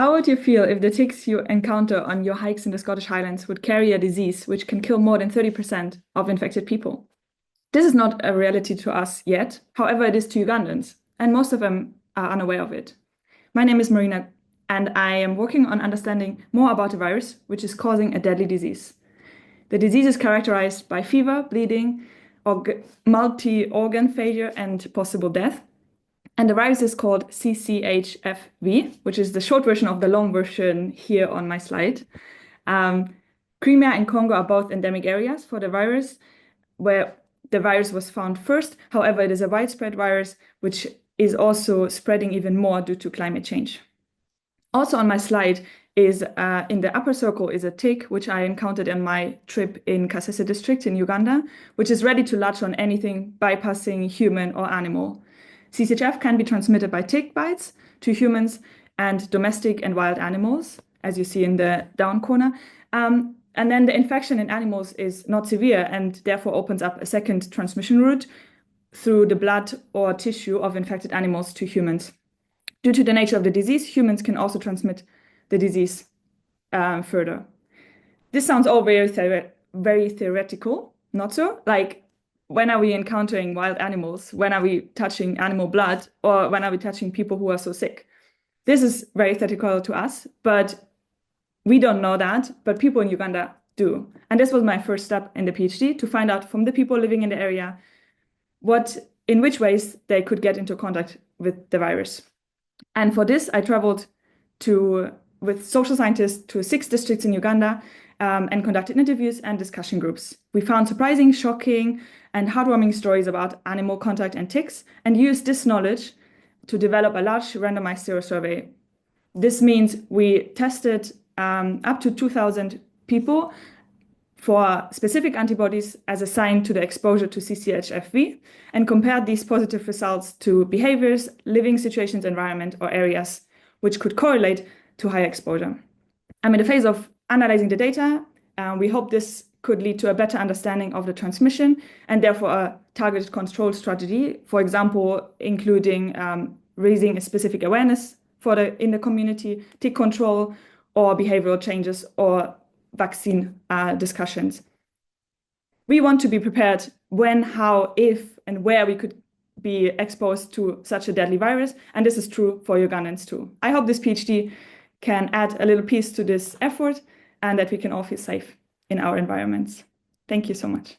How would you feel if the ticks you encounter on your hikes in the Scottish Highlands would carry a disease which can kill more than 30% of infected people? This is not a reality to us yet. However, it is to Ugandans, and most of them are unaware of it. My name is Marina, and I am working on understanding more about the virus, which is causing a deadly disease. The disease is characterized by fever, bleeding, multi-organ failure, and possible death. And the virus is called CCHFV, which is the short version of the long version here on my slide. Crimea and Congo are both endemic areas for the virus, where the virus was found first. However, it is a widespread virus, which is also spreading even more due to climate change. Also on my slide is in the upper circle is a tick, which I encountered in my trip in Kasese district in Uganda, which is ready to latch on anything bypassing human or animal. CCHF can be transmitted by tick bites to humans and domestic and wild animals, as you see in the down corner. And then the infection in animals is not severe and therefore opens up a second transmission route through the blood or tissue of infected animals to humans. Due to the nature of the disease, humans can also transmit the disease further. This sounds all very theoretical, not so? Like, when are we encountering wild animals? When are we touching animal blood? Or when are we touching people who are so sick? This is very theoretical to us, but we don't know that, but people in Uganda do. And this was my first step in the PhD, to find out from the people living in the area in which ways they could get into contact with the virus. And for this, I traveled with social scientists to 6 districts in Uganda and conducted interviews and discussion groups. We found surprising, shocking, and heartwarming stories about animal contact and ticks, and used this knowledge to develop a large randomized serosurvey. This means we tested up to 2,000 people for specific antibodies as assigned to the exposure to CCHFV, and compared these positive results to behaviors, living situations, environment, or areas which could correlate to high exposure. I'm in the phase of analyzing the data. We hope this could lead to a better understanding of the transmission and therefore a targeted control strategy, for example, including raising a specific awareness in the community, tick control, or behavioral changes, or vaccine discussions. We want to be prepared when, how, if, and where we could be exposed to such a deadly virus, and this is true for Ugandans too. I hope this PhD can add a little piece to this effort and that we can all feel safe in our environments. Thank you so much.